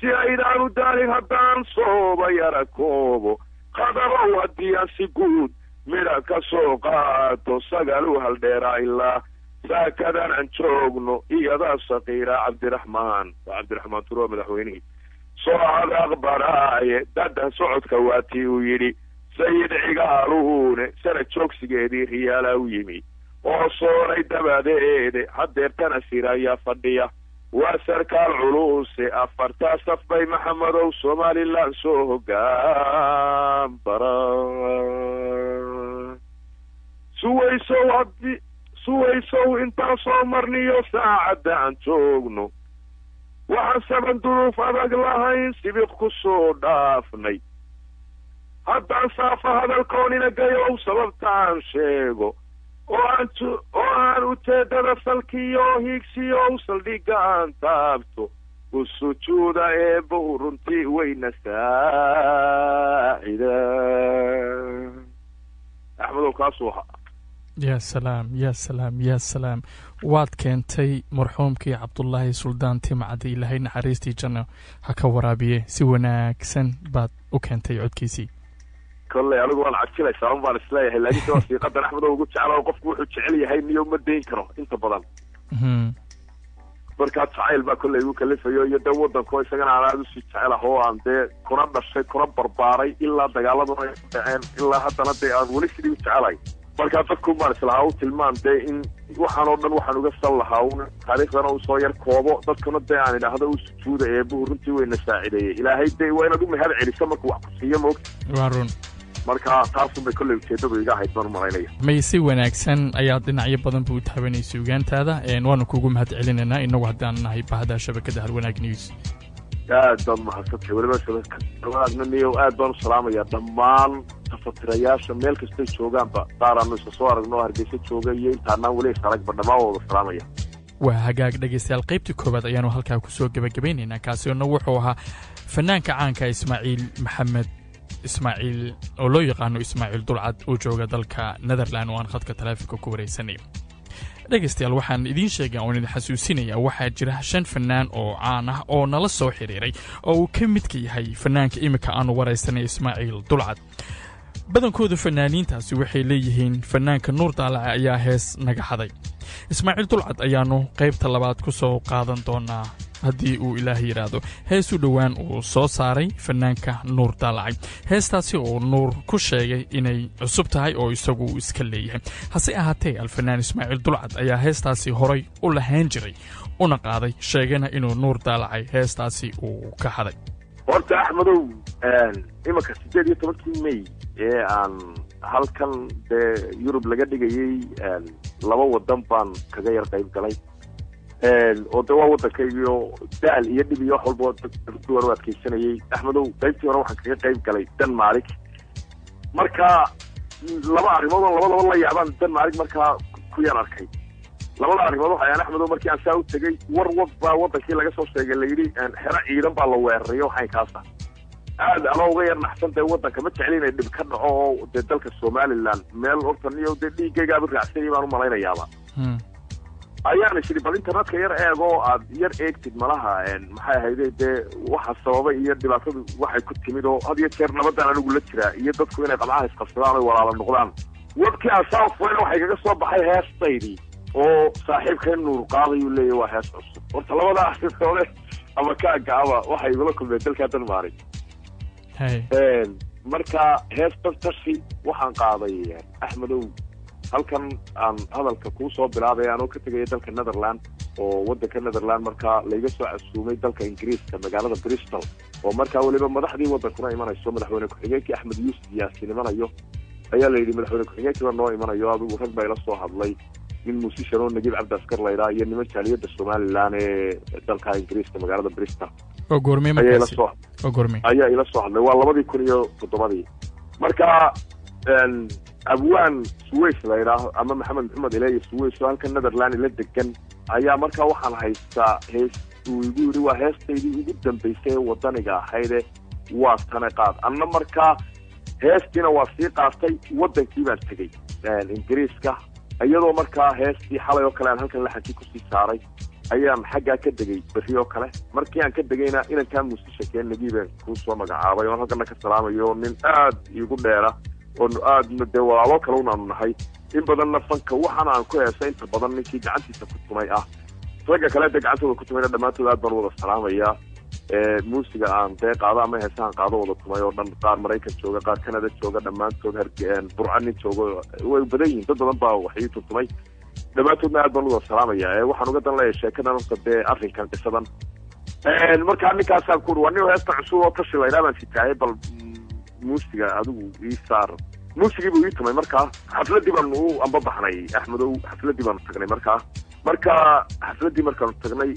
si aydaanu daalin haddaan sooba yara koobo qadabow haddii aan si guud midha ka soo qaato sagaal u haldheeraa ilaa saakadan aan joogno iyadaa saqiira cabdiraxmaan waa cabdiraxmaan turo madaxweynihii soo hadaaq baraaye dadan socodka waa tii uu yidhi sayid cigaaluune sana joogsigeedii riyaalaa u yimi oo soonay dabadeede haddeertana sir ayaa fadhiya waa sarkaal culuse afartaa saf bay maxamedow somalilan soo hoggaan bara suwaysow intaan soo marniyo saacadda aan joogno waxaan saban duruuf adag lahayn sibiq ku soo dhaafnay haddaan saafa hadalkoonina gayow sababtaan sheego oo aan ujeedada salkiyo hiigsiyo saldhigga aan taabto u sujuuda eebbow runtii wayna saacida axmedow kaasuu ahaa yaa salaam yaa salaam yaa salaam waad keentay marxuumkii cabdullaahi suldaan timcadi ilaahay naxariistii janno ha ka waraabiye si wanaagsan baad u keentay codkiisii kolley anigu waan cajilaysaa un baan isleeyahay laakiin wasiiqadan axmedow ugu jeclao qofku wuxuu jecel yahay niyo ma dayn karo inta badan markaa jacayl baa kolley igu kalifayo iyo dee waddanko isagana aan aada usii jecel ah oo aan dee kuna dhashay kuna barbaaray ilaa dagaaladuna dhaceen ilaa haddana dee aan weli sidii u jecelahay markaa dadku baan islahaa u tilmaan dee in waxaan oo dhan waxaan uga sal lahaa un taariikhdana uu soo yar koobo dadkuna dee aan idhaahdo u sujuuda eebbuhu runtii wayna saacideeyey ilaahay dee waa inaad u mahad celiso markuu wax ku siiyo moogta waa run marka taasun bay kolley ujeeddadu iga ahayd baan u malaynaya may si wanaagsan ayaad dhinacyo badan buu taabanaysa ogaantaada waanu kugu mahad celinaynaa inagu haddaan nahay bahda shabakada Harwanaag News aad baad mahadsantahay weliba shabakada Harwanaag News aad baan u salaamayaa dhammaan tafatirayaasha meel kastay joogaanba qaaraanu isa soo aragno hargeysa jooga iyo intaanaan weli isaragba dhammaan wada salaamaya waa hagaag dhegaystayaal qaybtii koowaad ayaanu halkaa kusoo gabagabaynaynaa kaasina wuxuu ahaa fanaanka caanka Ismaaciil Maxamed Ismaaciil oo loo yaqaano Ismaaciil Dulcad oo jooga dalka Netherland oo aan khadka taleefanka ku wareysanay dhegaystayaal waxaan idiin sheegay oo idin xasuusinaya waxaa jira 5 fanaan oo caan ah oo nala soo xiriiray oo uu ka mid yahay fanaanka imika aanu wareysanay Ismaaciil Dulcad badankooda fanaaniintaasi waxay leeyihiin fanaanka Nuur Daalac ayaa hees naga xaday Ismaaciil Dulcad ayaanu qaybta labaad ku soo qaadan doonaa haddii uu ilaahay yiraahdo hees u dhowaan uu soo saaray fanaanka Nuur Daalac heestaasi oo Nuur ku sheegay inay cusub tahay oo isagu iska leeyahay hase ahaatee alfanaan Ismaaciil Dulcad ayaa heestaasi horay u lahayn jiray una qaaday sheegana inuu Nuur Daalac heestaasi uu ka xaday horta axmedow imaka 18 May ee aan halkan dee Yurub laga dhigayay 2 wadan baan kaga yar qayb galay oo dee waa waddankaygiyo daal iyo dhib iyo wax walba duwar adkaysanayay axmedow qaybtii hore waxaan kaga qayb galay Denmark marka laba arrimood oo labadaba la yaabaan Denmark markaa ku yar arkay labada arrimood waxay Axmed markii aan saa u tagay baa wadankii laga soo sheegay la yiri xira ciidan baa la weeraray waxay kaasa aad ama uga yar naxsantay wadanka ma jecel inay dhib ka dhaco oo dalka Somaliland meel ortaniyo dhiigayga raacsan baan u malaynayaaba ayaan shiri bal internetka yar eego aad yar eegtid malaha maxay ahayd waxa sababay iyo dhibaatadu waxay ku timid oo had iyo jeer nabadan anigu la jira iyo dadku inay qabcaha isqabsadaan oo walaalo noqdaan wadkii asaaf waxay kaga soo baxay heestaydii oo saaxiibkeen Nuur Qaadi uu leeyahay waa hees cusub horta labada ahsoole ama ka gaaba waxay igula kulmeen dalka Denmark marka heestan tashi waxaan qaaday Axmedow halkan aan hadalka ku soo bilaabay aan ka tagay dalka Netherlands oo wadanka Netherlands marka la iga soo casuumay dalka Ingiriiska magaalada Bristol oo marka waliba madaxdii wadankuna imanayso madaxweyne ku-xigeenkii Axmed Yuusuf Yaasin imanayo ayaa la yiri madaxweyne ku-xigeenkii noo imanayo adigu rag bay la soo hadlay min musishan oo Nagiib Cabdi Askar la yiraahdo iyo niman jaaliyada Somaliland ee dalka Ingiriiska magaalada Bristol oo goormay markaas oo goormay ayaa ila soo hadlay waa 2007 marka abwaan Suways la yiraahdo ama Maxamed Ilaahi Suways oo halka Netherlands la degan ayaa marka waxaan haystaa hees uu igu yiri waa heestaydii ugu dambeysay wadaniga ahayd waa sanaqaad anna marka heestina waa sii qaatay wadankii baan tagay Ingiriiska ayadoo markaa heestii xalay oo kale aan halkan la xaji ku sii saaray ayaan xagga ka degay bari oo kale markii aan ka degayna inaan ka muusishakeen Nagiib ku soo magacaabay oo halkan ka salaamayo nin aad igu dheera oo aad muddo walaalo kale u nahay in badan nafanka waxaan aan ku heesay inta badan ninkii gacantiisa ku tumay ragga kale gacantooda ku tumay dhamaantood aad baan wada salaamaya muusiga aan qaado ama heesaan qaado wada tumay oo dhan qaar Mareykan jooga qaar Canada jooga dhamaantood hargeen Burcani jooga way badan yihiin dad badan baa waxay tumay dhamaantood aad baan wada salaamaya waxaan uga dan leeyahay sheekadan arrinkan qisadan marka ninkaasaan ku ruwani heesta cusub oo tashi laydaan sitaay bal muusiga adigu ii saar muusigii buu ii tumay marka xafladii baan u amba baxnay Axmedow xafladii baan tagnay marka xafladii markaan tagnay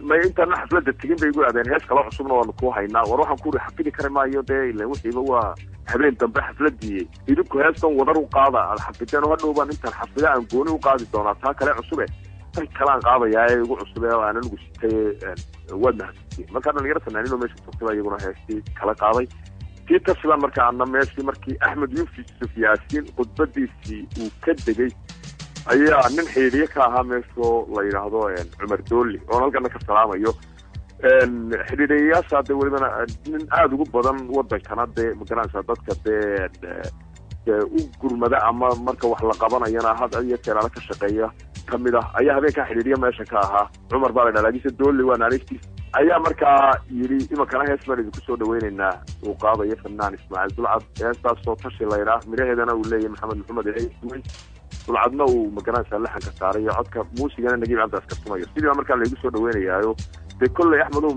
ma intaan xafladda tagin bay igu aadeen hees kale cusubna waan ku haynaa war waxaan ku xafidi kara maayo ilaa wixiiba waa habeen dambe xafladii idinku heestan wadar u qaada xafideen oo hadhow baan intaan xafida aan gooni u qaadi doonaa taa kale cusub tan kale aan qaadayaa igu cusub aan anigu sitay wad mahadsantiin marka dhalinyaro fanaaniinoo meesha joogtay iyaguna heestii kala qaaday tii taslan marka ana meeshii markii Axmed Yuusuf Yaasin khudbadiisii uu ka degay ayaa nin xiriir ka ahaa meesho la yiraahdo Cumar Dooli oo halkan ka salaamayo xiriiriyaasha waliba nin aad ugu badan wadankana magaranaysa dadka u gurmada ama marka wax la qabanayana had iyo teelala ka shaqeeya kamid ayaa habeenka xiriiriya meesha ka ahaa Cumar baa la dhalaagay Dooli waa naaristiis ayaa markaa yiri imakana hees baan ku soo dhaweynayna uu qaadayo fanaan Ismaaciil Dulcad heestaas soo tashi la yiraahdo miraheedana uu leeyahay Maxamed Ilaahi Dulcadna uu magaranaysa laxanka saaray codka muusigana Nagiib Cabdi Askar tumayo sidii markaa la igu soo dhaweynayaayo kulli Axmedow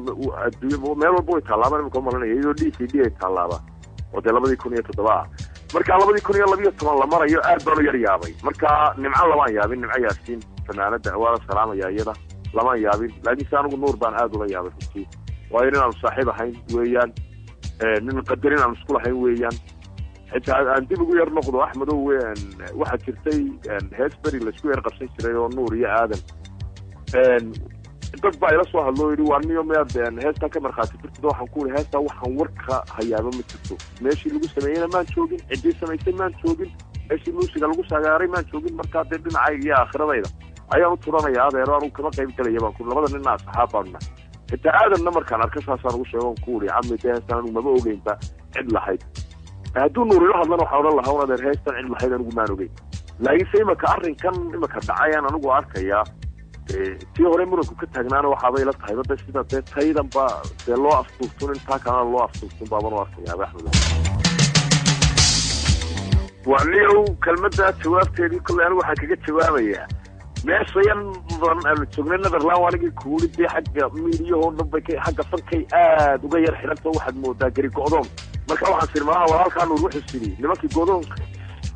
adduunyo meel walba way taalaabaan imka malanaya iyadoo DVD ay taalaaba oo 2007 marka 2012 la marayo aad baan u yar yaabay marka nimco labaan yaabin nimco Yaasiin fanaanada waa salaamaya iyada lama yaabin laakiin saanigu Nuur baan aad uga yaabay runtii waa inaan saaxiib ahayn weeyaan nin qadarin aan isku lahayn weeyaan xitaa aan dib ugu yar noqdo Axmedow waxa jirtay heesbari la isku yar qabsan jiray oo Nuur iyo Aadan dad baa ila soo hadloo yiri waa niyo meed heesta ka marxaati jirto waxaan ku leeyahay heesta waxaan warka hayaaba ma jirto meeshii lagu sameeyay ma joogin cidii samaysay ma joogin meeshii muusiga lagu sagaaray ma joogin marka dhinacayga iyo aakhirayda ayaan u turanayaa adeer aan kama qayb galaya baan ku labada nin asxaab baana xitaa Aadanna markaan arkasaasaan ugu sheego ku leeyahay cammi heestan anigu ma ogeynba cid lahayd hadduu Nuur ila hadlana waxa oran lahaa adeer heestan cid lahayd anigu ma ogeyn laakiin sayma ka arrinkan imaka dhacayaan anigu arkaya tii hore muranku ka taagnaana waxa bay la tahay bada sida taydan ba loo aftuurtun inta kana loo aftuurtun baaban u arkaya Axmed waliyo kalmada jawaabteedii kulli anigu waxaan kaga jawaabayaa meeshayan aan joogay Netherlands waligi kuulidii xagga miidiyaha dhanba xagga fankay aad uga yar xirantay waxaad moodaa gari go'doon marka waxaan firmaa walaalkaan uu wuxuu sidii nimankii go'doon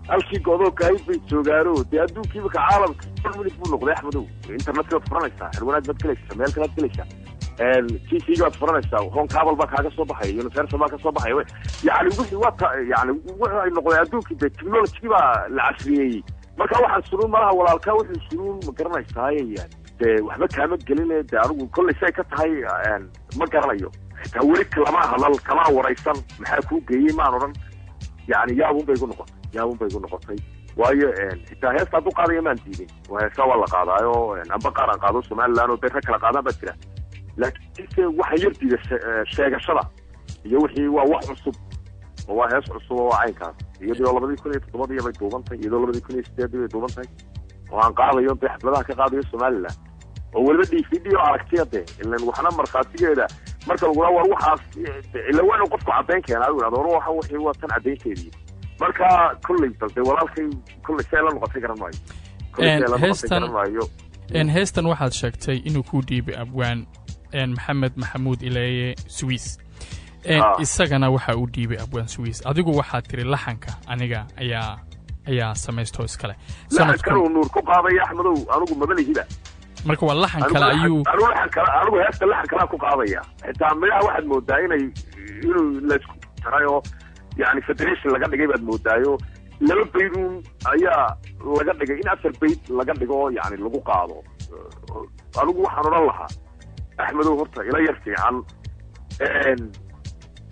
halkii go'doonka ay bay joogaaro adduunkiiba ka caalamka kulmid buu noqday Axmedow internetka furanaysa wanaag bad galaysa meel kale galaysa TC gaad furanaysaa hon cable baa kaaga soo baxay universal baa ka soo baxay yani wixii waa yani wuxuu ay noqday adduunkii de technology baa la casriyeeyey marka waxaan suruun malaha walaalkaa wuxuu suruun ma garanaysaa yani de waxba kaama gelin de anigu kolley say ka tahay ma garanayo xitaa weli kalama hadal kama waraysan maxaa kuu geeyey maan odhan yani yaabun bay igu noqotay waayo xitaa heesta hadduu qaadaya maan diidin heesta waa la qaadaayo amba qaar aan qaado somaliland oo dee rag kala qaadaan baa jira laakiinse waxa yar diida sheegashada iyo wixii waa wax cusub oo waa hees cusub oo waa caynkaas iyadoo 2007 bay duubantay iyadoo 2008 bay duubantay oo aan qaadayo dee xafladaha ka qaadayo somaliland oo weliba DVD oo aragtiya dee ilaan waxna markhaatigeeda marka lagu war waxaas ila waan qofku cadeyn keenaa uu yiraahdo waxa wixii waa tan cadeynteedii marka kulley balde walaalkay kulley say la noqotay garan maayo heestan waxaad sheegtay inuu ku dhiibay abwaan maxamed maxamuud ileeye Swiss isagana waxa uu dhiibay abwaan Swiss adigu waxaad tiri laxanka aniga ayaa samaysto iskale sanadkan uu nuur ku qaaday Axmedow anigu madalihiba marka waa laxan kale ayuu anigu heesta laxan kale ku qaadaya xitaa midaha waxaad moodaa inuu la isku tarayo yani federation laga dhigay baad moodaayo laba baydun ayaa laga dhigay in afar bayd laga dhigo yani lagu qaado anigu waxaan odhan lahaa Axmedow horta ila yar fiican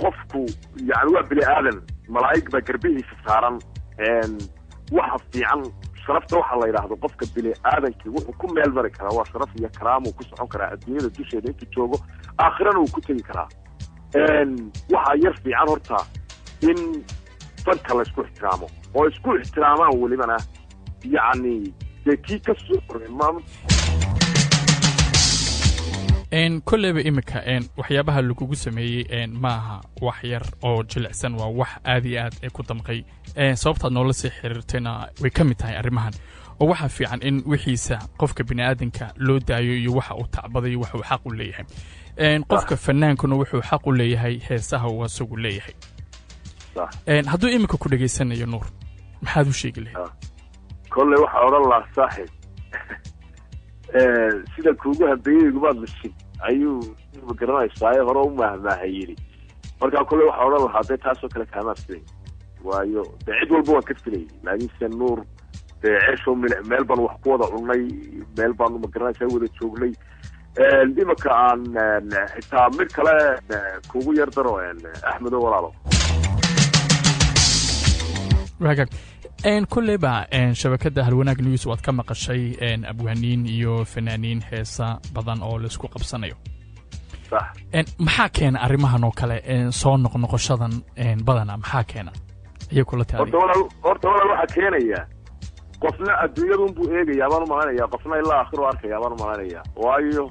qofku yani waa bini aadan malaa'ig baa garbihiisa saaran waxa fiican sharafta waxa la yiraahdo qofka bini aadankii wuxuu ku meel mari karaa waa sharaf iyo karaamo ku socon karaa adduunyada dusheeda intuu joogo aakhirana uu ku tegi karaa waxa yar fiican horta in fanka la isku ixtiraamo oo isku ixtiraamaan welibana yani dee kii ka soo horreeyay kolleyba imika waxyaabaha lagugu sameeyey maaha wax yar oo jilicsan waa wax aad iyo aad ku damqay sababtaad noola sii xiriirtayna way ka mid tahay arrimahan oo waxaa fiican in wixiisa qofka bini'aadanka loo daayo iyo waxa uu tacbaday waxa uu xaq u leeyahay qofka fanaankuna wuxuu xaq u leeyahay heesaha uu asagu leeyahay hadduu imika ku dhegaysanayo nuur maxaad u sheegi lahayd kolley waxaa odhan lahaa saaxiib sida kuugu habeeyeygubaad lashin ayuu magaranaysaa hore u maahmaahay yidhi markaa kolley waxaa odhan lahaa dee taasoo kale kaamaa filay waayo dee cid walba waan ka filayay laakiinse nuur dee ceeshoo meel baan wax ku wada cunnay meel baanu magaranaysaa wada joognay imika aan xitaa mid kale kuugu yar daro Axmedow walaalo kolleyba shabakadda halwanaag news waad ka maqashay abwaaniin iyo fanaaniin heesa badan oo laisku qabsanayo maxaa keena arrimahan oo kale soo noqnoqoshadan badana maxaa keena ayay kula tahay horta walaal waxaa keenaya qofna adduunyadun buu eegayaa baan u malaynayaa qofna ilaa aakhiro arkayaa baan u malaynayaa waayo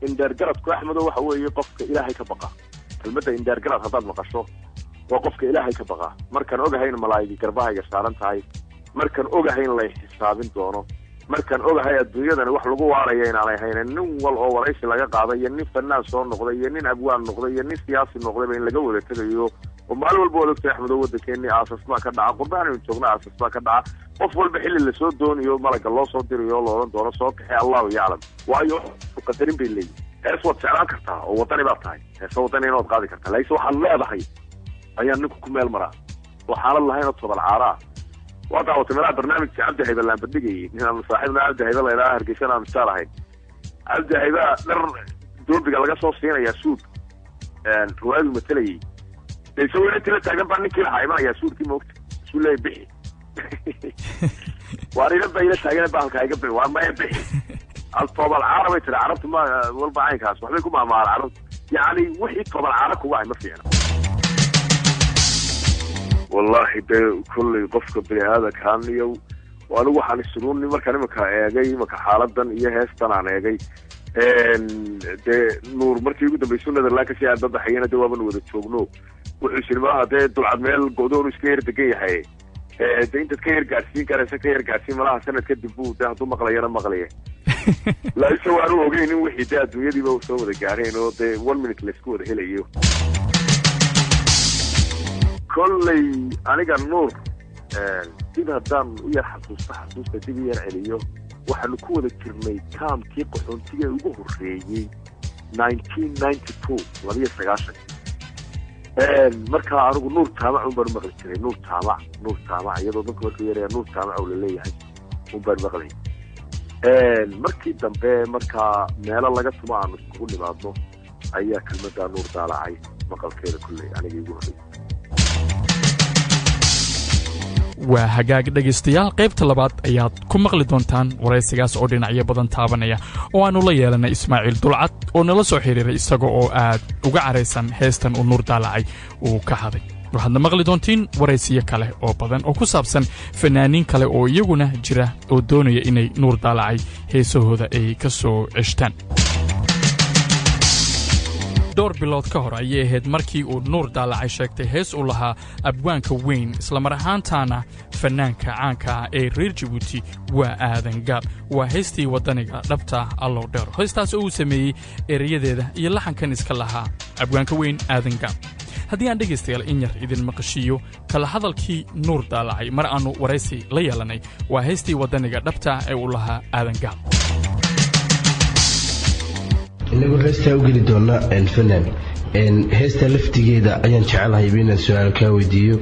indeergaradku Axmedow waxa weeye qofka ilaahay ka baqa kelmadda indeergarad haddaad maqasho waa qofka ilaahay ka baqa markaan ogahayn malaa'igi garbahayga saaran tahay markaan ogahayn la xisaabin doono markaan ogahay adduunyadana wax lagu waaraya inaanay haynin nin wal oo waraysi laga qaaday iyo nin fanaan soo noqday iyo nin abwaan noqday iyo nin siyaasi noqday in laga wada tagayo oo maalin walba wada ogtay Axmedow waddankeeni aasasma ka dhaca qurbaanaynu joogna aasasma ka dhaca qof walba xilli la soo doonayo malaga loo soo dirayo loo oran doono soo kaxay Allahu yaclam waayo qadarin bay leeyihiin hees waad jeclaan kartaa oo wadani baad tahay hees wadani inaad qaadi kartaa laakiin waxaad leedahay ayaa ninku ku meel maraa waxaanad lahayn tobal caaraa waa daawatay meelaha barnaamijka Cabdi Hayba laan badhigayay ninaan saaxiibna Cabdi Hayba la ilaaha hargeysan aan saarahay Cabdi Hayba dhar doobiga laga soo siinaya suud ruwaadu matalayay isagoo inta la taagan baa ninkii la haymanaya suudkii moogta suulay bixi waariga bayla taagan baa halka iga bixi waa ma bixi al-tobal carabi tira carabtu ma walba aynkaas waxbay ku maamaal carab yani wixii tobal carab kuga ay ma fiicna والله ده كل قفك بني هذا كان يو وأنا وحن السنون مركان مكا مكا حالدا إيه هستان عن إيجي ده نور مركي يقول ده بيسون ده لكن شيء عدد حيانا دوابا وده تشوفنو وإنشربها ده دول عدمال قدون وشكير دقية حي ده انت تكير قاسين كان سكير قاسين ملاها سنة كدبو ده هدو مغليانا مغلية لا يسوى عنو وقين وحي ده دو يدي بوسو ده قارين ده 1 minute لسكو ده هلا يو كلي aniga nuur sida hadaan u yar xasuusta dib yar celiyo waxaan ku wada jirnay kaamkii qaxoontiga ugu horeeyay 1992 markaa anigu nuur jaamac un baan maqli jiray nuur jaamac iyadoo dadku markuu yaraya nuur jaamac oo laleeyahay un baan maqlay markii dambe markaa meelo laga tumo aanu iskugu nimaadno ayaa kelmaddaa nuur daalacay maqalkeeda kulley aniga igu horreysay. waa hagaag dhegaystayaal qaybta labaad ayaad ku maqli doontaan waraysigaas oo dhinacyo badan taabanaya oo aanu la yeelanay Ismaaciil Dulcad oo nala soo xiriiray isaga oo aad uga caraysan heestan uu nuur daalacay uu ka haday. waxaadna maqli doontiin waraysiyo kale oo badan oo ku saabsan fanaaniin kale oo iyaguna jira oo doonaya inay nuur daalacay heesahooda ay ka soo ceshtaan. dhowr bilood ka hor ayay ahayd markii uu nuur daalacay sheegtay hees uu lahaa abwaanka weyn islamar ahaantaana fanaanka caanka ah ee reer Djibouti waa aadan gaab. waa heestii wadaniga dhabta allow dheer heestaas oo uu sameeyey erayadeeda iyo laxankan iska lahaa abwaanka weyn aadan gaab. haddii aan dhegaystayaal in yar idin maqashiyo kala hadalkii nuur daalacay mar aanu waraysi la yeelanay waa heestii wadaniga dhabta ee uu lahaa aadan gaab. inagu heestaa u geli doona fanaan heesta laftigeeda ayaan jecelahay inaan su'aal ka weydiiyo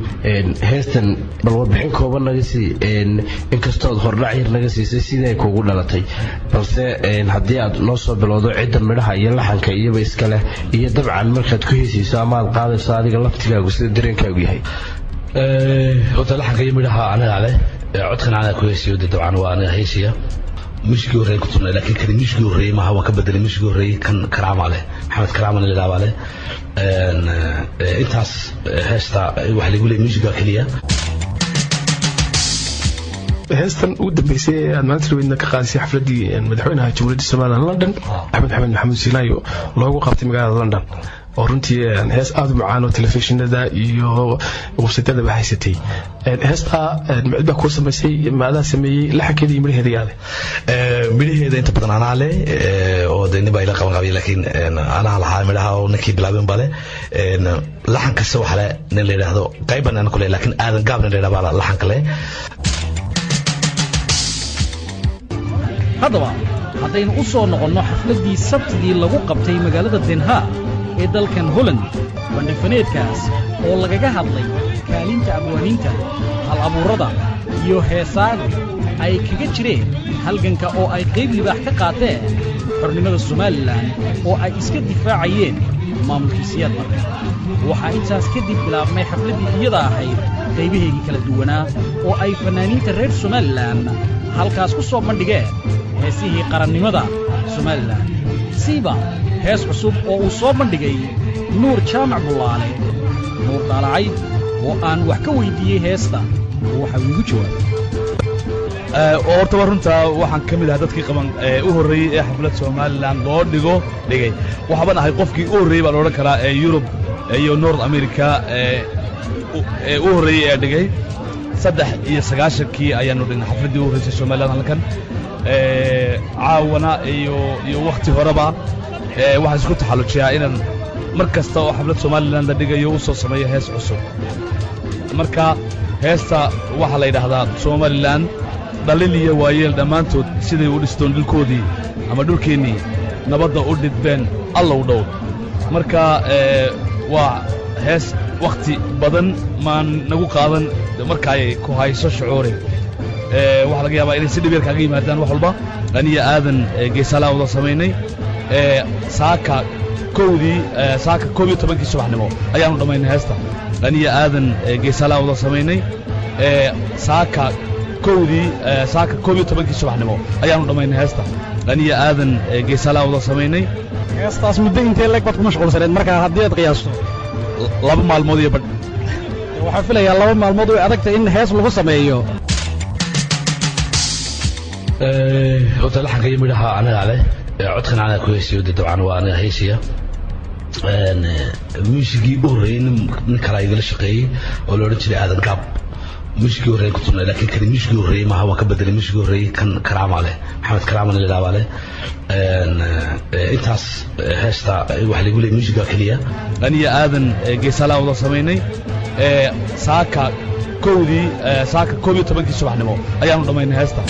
heestan bal warbixin kooban naga sii inkastoo hordhac yar naga siisay sidee kugu dhalatay balse haddii aad noo soo bilowdo cidda midhaha iyo laxanka iyaba iska leh iyo dabcan markaad ku heesayso ama aad qaadayso adiga laftigaagu sida dareenkaagu yahay. horta laxanka iyo midhaha anaga leh codkan anaga ku heesiyo dabcan waa anaga heesiya مشكي وري كنت لكن كان مشكي وري ما هو كبدل مشكي وري كان كرام عليه محمد كرام اللي لعب عليه انتاس هستا واحد يقول لي مشكي كليه heestan ugu dambeysay aad maanta weydna ka qaadisay xafladii madaxweynaha Jamhuuriyadda Soomaaliya London Axmed Maxamed Silaayo loogu qabtay magaalada London oo runtii hees aad u macaan oo telefishinada iyo website-da haysatay heesta macda ku sameysay maada sameeyay laxankeeda iyo midhaheeda inta badan ana leh oo deeni bay la qaban qabay laakiin ana lahaa midhaha oo nakii bilaabeen bale laxanka soo xale nin la yiraahdo qayban aan kulay laakiin aadan gaabna la yiraahdo laxanka leh. haddaba haddaynu u soo noqonno xafladdii sabtidii lagu qabtay magaalada Den Haag ee dalkan Holland bandhifaneedkaas oo lagaga hadlay kaalinta abwaaniinta hal-abuurada iyo heesaaga ay kaga jireen halganka oo ay qayb libaax ka qaateen xornimada Somaliland oo ay iska difaacayeen maamulkii siyaad marka waxaa intaas kadib bilaabmay xafladdii iyada ahayd qaybaheegii kala duwanaa oo ay fanaaniinta reer Somaliland halkaas ku soo bandhigeen heesihii qarannimada Somaliland siiba hees cusub oo uu soo bandhigay nuur jaamac bulaale nuur daalacay oo aan wax ka weydiiyey heesta waxa uu igu jawaabay horta runta waxaan ka mid ahaa dadkii qaban u horreeyay ee xaflad Somaliland loo dhigay waxaan ahay qofkii u horreeyay baa la oran karaa ee Europe iyo North America u horreeyay ee dhigay 93 ayaanu dhignay xafladii u horreysay Somaliland halkan caawana iyo waqti horeba waxaan isku taxallujiyaa inaan mar kasta oo xaflad Somaliland la dhigayo u soo sameeyo hees cusub. marka heesta waxa la yiraahdaa Somaliland dhalin iyo waayeel dhammaantood siday u dhistoon dhulkoodii ama dhulkeenii nabadda u dhidbeen allow dhow. marka waa hees waqti badan maan nagu qaadan marka ay ku hayso shucuuri waxa laga yaabaa inay si dhib yar kaga yimaadaan wax walba aniga aadan geesalaa wada sameynay saaka 12 subaxnimo ayaanu dhamaynay heesta aniga aadan geesalaa wada sameynay saaka 12 subaxnimo ayaanu dhamaynay heesta aniga aadan geesalaa wada sameynay heestaas muddo intee leeg baad ku mashquulsaneed markaa haddii aad qiyaasto 2 maalmood iyo badh waxaan filayaa 2 maalmood way adagtay in hees lagu sameeyo horta laxanka iyo midhaha anaga leh codkan anaga ku heesiyo dabcan waa anaga heesiya muusigii u horreeyay nin kale igala shaqeeyey oo la odhan jiray aadan gaab muusigii horreeyay ku tunay laakiin kan muusigii horreeyay ma waa ka bedelay muusigii horreeyay kan karaama leh maxamed karaama la yiraahdo leh intaas heesta waxa lagu leeyahay muusiga kaliya aniga aadan geesalaa wada sameynay saaka 12 subaxnimo ayaanu dhamaynay heesta